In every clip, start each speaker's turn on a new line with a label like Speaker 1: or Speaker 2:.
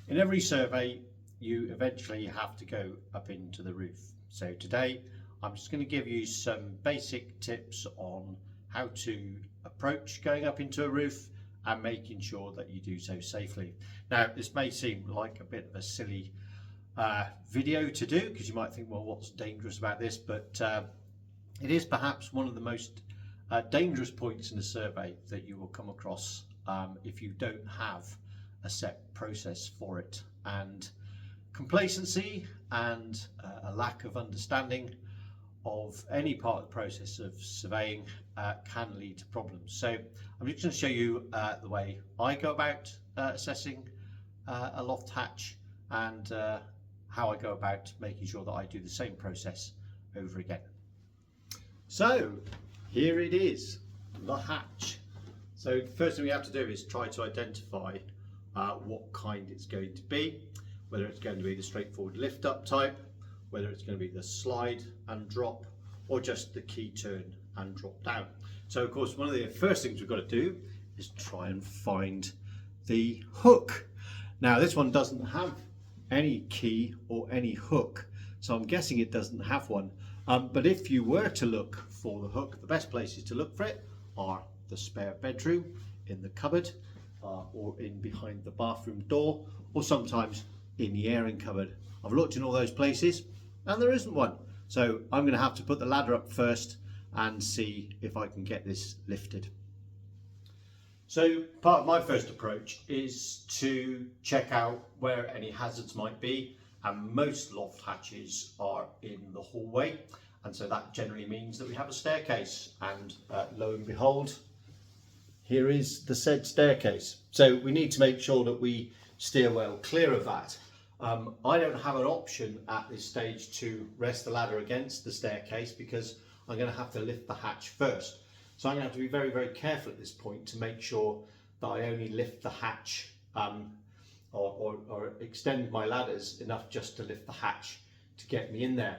Speaker 1: In every survey, you eventually have to go up into the roof. So today, I'm just going to give you some basic tips on how to approach going up into a roof and making sure that you do so safely. Now, this may seem like a bit of a silly video to do, because you might think, well, what's dangerous about this? But it is perhaps one of the most dangerous points in a survey that you will come across if you don't have a set process for it. And complacency and a lack of understanding of any part of the process of surveying can lead to problems. So I'm just going to show you the way I go about assessing a loft hatch, and how I go about making sure that I do the same process over again. So here it is, the hatch. So the first thing we have to do is try to identify what kind it's going to be, whether it's going to be the straightforward lift up type, whether it's going to be the slide and drop, or just the key turn and drop down. So of course, one of the first things we've got to do is try and find the hook. Now this one doesn't have any key or any hook, so I'm guessing it doesn't have one. But if you were to look for the hook, the best places to look for it are the spare bedroom, in the cupboard, or in behind the bathroom door, or sometimes in the airing cupboard. I've looked in all those places and there isn't one. So I'm going to have to put the ladder up first and see if I can get this lifted. So part of my first approach is to check out where any hazards might be, and most loft hatches are in the hallway, and so that generally means that we have a staircase, and lo and behold, here is the said staircase. So we need to make sure that we steer well clear of that. I don't have an option at this stage to rest the ladder against the staircase, because I'm going to have to lift the hatch first. So I'm going to have to be very, very careful at this point to make sure that I only lift the hatch or extend my ladders enough just to lift the hatch to get me in there.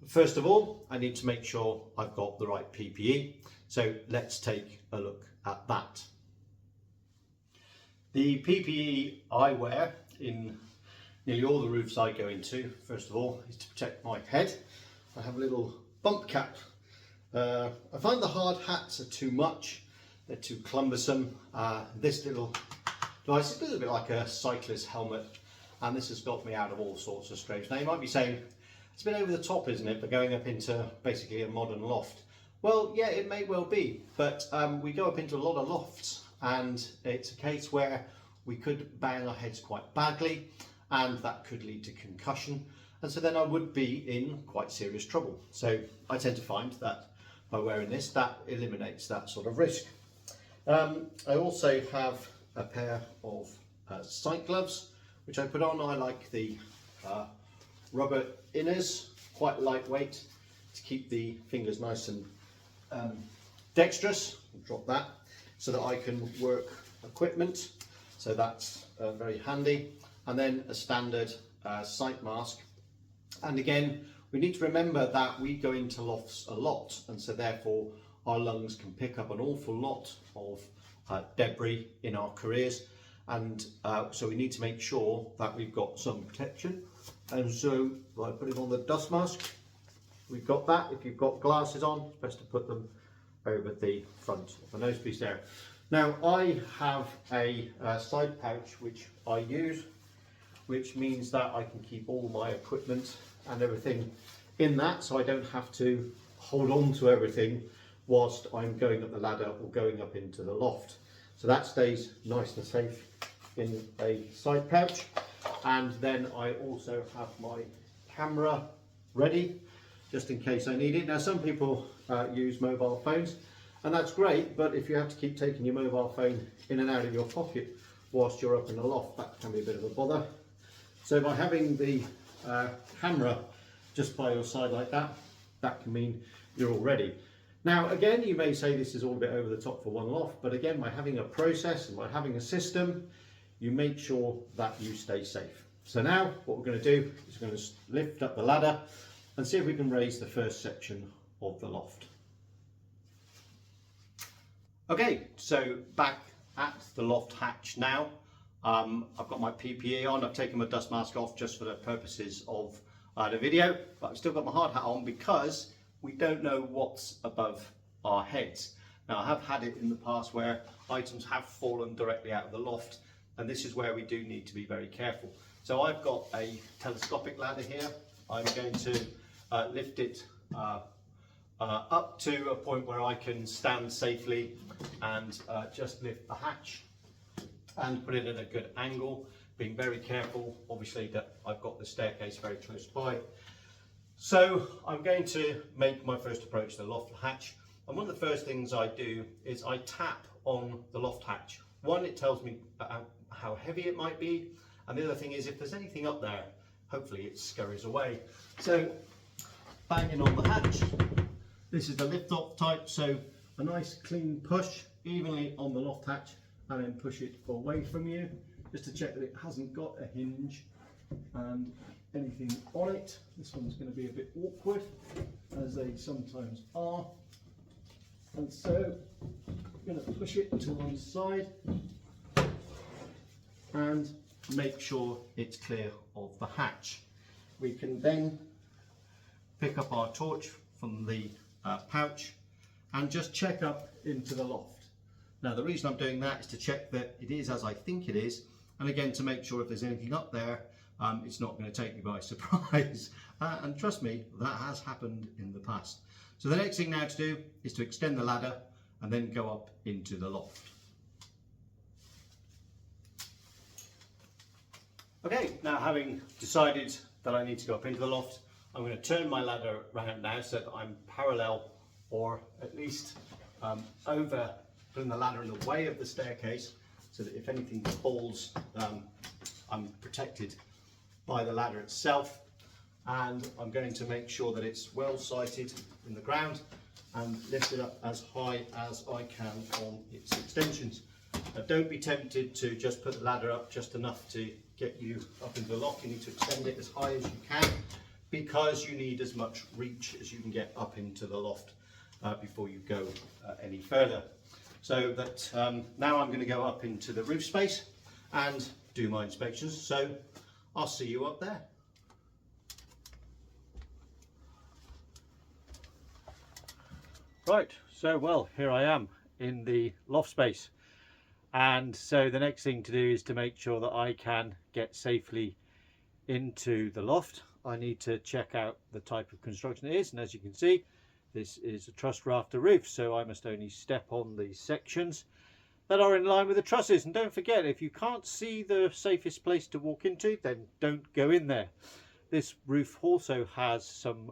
Speaker 1: But first of all, I need to make sure I've got the right PPE. So let's take a look at that. The PPE I wear in nearly all the roofs I go into, first of all, is to protect my head. I have a little bump cap. I find the hard hats are too much, they're too cumbersome. This little device is a little bit like a cyclist helmet, and this has got me out of all sorts of scrapes. Now you might be saying, it's a bit over the top, isn't it, for going up into basically a modern loft? Well, yeah, it may well be, but we go up into a lot of lofts, and it's a case where we could bang our heads quite badly, and that could lead to concussion, and so then I would be in quite serious trouble. So I tend to find that by wearing this, that eliminates that sort of risk. I also have a pair of sight gloves, which I put on. I like the rubber inners, quite lightweight, to keep the fingers nice and dexterous. I'll drop that so that I can work equipment. So that's very handy. And then a standard sight mask. And again, we need to remember that we go into lofts a lot, and so therefore our lungs can pick up an awful lot of debris in our careers, and so we need to make sure that we've got some protection. And so by putting on the dust mask, we've got that. If you've got glasses on, it's best to put them over the front of the nose piece there. Now I have a side pouch which I use, which means that I can keep all my equipment and everything in that, so I don't have to hold on to everything whilst I'm going up the ladder or going up into the loft. So that stays nice and safe in a side pouch. And then I also have my camera ready just in case I need it. Now some people use mobile phones, and that's great, but if you have to keep taking your mobile phone in and out of your pocket whilst you're up in the loft, that can be a bit of a bother. So by having the camera just by your side like that, that can mean you're all ready. Now again, you may say this is all a bit over the top for one loft, but again, by having a process and by having a system, you make sure that you stay safe. So now what we're going to do is we're going to lift up the ladder and see if we can raise the first section of the loft. Okay, so back at the loft hatch now. I've got my PPE on. I've taken my dust mask off just for the purposes of the video, but I've still got my hard hat on because we don't know what's above our heads. Now, I have had it in the past where items have fallen directly out of the loft, and this is where we do need to be very careful. So I've got a telescopic ladder here. I'm going to lift it up to a point where I can stand safely and just lift the hatch and put it at a good angle, being very careful, obviously, that I've got the staircase very close by. So I'm going to make my first approach to the loft hatch, and one of the first things I do is I tap on the loft hatch. One, it tells me how heavy it might be, and the other thing is if there's anything up there, hopefully it scurries away. So banging on the hatch. This is the lift off type, so a nice clean push evenly on the loft hatch, and then push it away from you just to check that it hasn't got a hinge and anything on it. This one's going to be a bit awkward, as they sometimes are, and so I'm going to push it to one side and make sure it's clear of the hatch. We can then pick up our torch from the pouch and just check up into the loft. Now, the reason I'm doing that is to check that it is as I think it is, and again to make sure if there's anything up there, it's not going to take me by surprise. And trust me, that has happened in the past. So the next thing now to do is to extend the ladder and then go up into the loft. Okay, now having decided that I need to go up into the loft, I'm going to turn my ladder around now so that I'm parallel, or at least over, putting the ladder in the way of the staircase, so that if anything falls, I'm protected by the ladder itself. And I'm going to make sure that it's well sighted in the ground and lift it up as high as I can on its extensions. Now, don't be tempted to just put the ladder up just enough to get you up into the loft. You need to extend it as high as you can, because you need as much reach as you can get up into the loft before you go any further. So that now I'm going to go up into the roof space and do my inspections. So I'll see you up there. Right, so well, here I am in the loft space, and so the next thing to do is to make sure that I can get safely into the loft. I need to check out the type of construction it is, and as you can see, this is a truss rafter roof, so I must only step on the sections that are in line with the trusses. And don't forget, if you can't see the safest place to walk into, then don't go in there. This roof also has some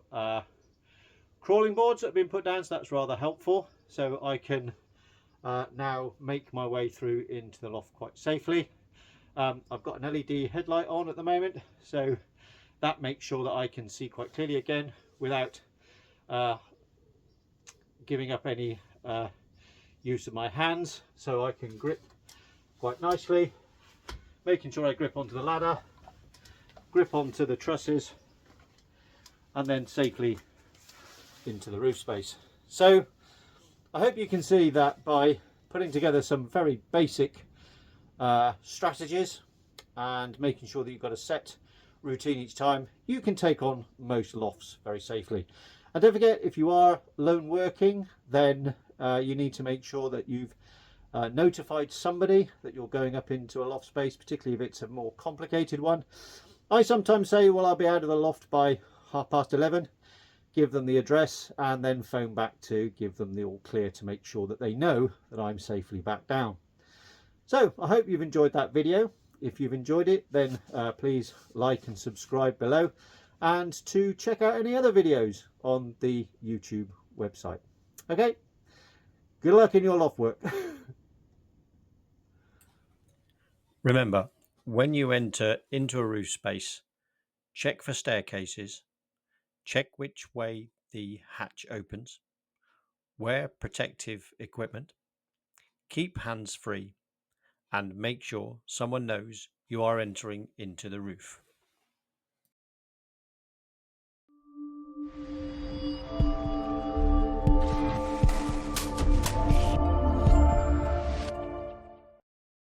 Speaker 1: crawling boards that have been put down, so that's rather helpful, so I can now make my way through into the loft quite safely. I've got an LED headlight on at the moment, so that makes sure that I can see quite clearly again without giving up any use of my hands, so I can grip quite nicely, making sure I grip onto the ladder, grip onto the trusses, and then safely into the roof space. So I hope you can see that by putting together some very basic strategies and making sure that you've got a set routine each time, you can take on most lofts very safely. And don't forget, if you are lone working, then you need to make sure that you've notified somebody that you're going up into a loft space, particularly if it's a more complicated one. I sometimes say, well, I'll be out of the loft by 11:30, give them the address, and then phone back to give them the all clear to make sure that they know that I'm safely back down. So I hope you've enjoyed that video. If you've enjoyed it, then please like and subscribe below, and to check out any other videos on the YouTube website. Okay, good luck in your loft work.
Speaker 2: Remember, when you enter into a roof space, check for staircases, check which way the hatch opens, wear protective equipment, keep hands free, and make sure someone knows you are entering into the roof.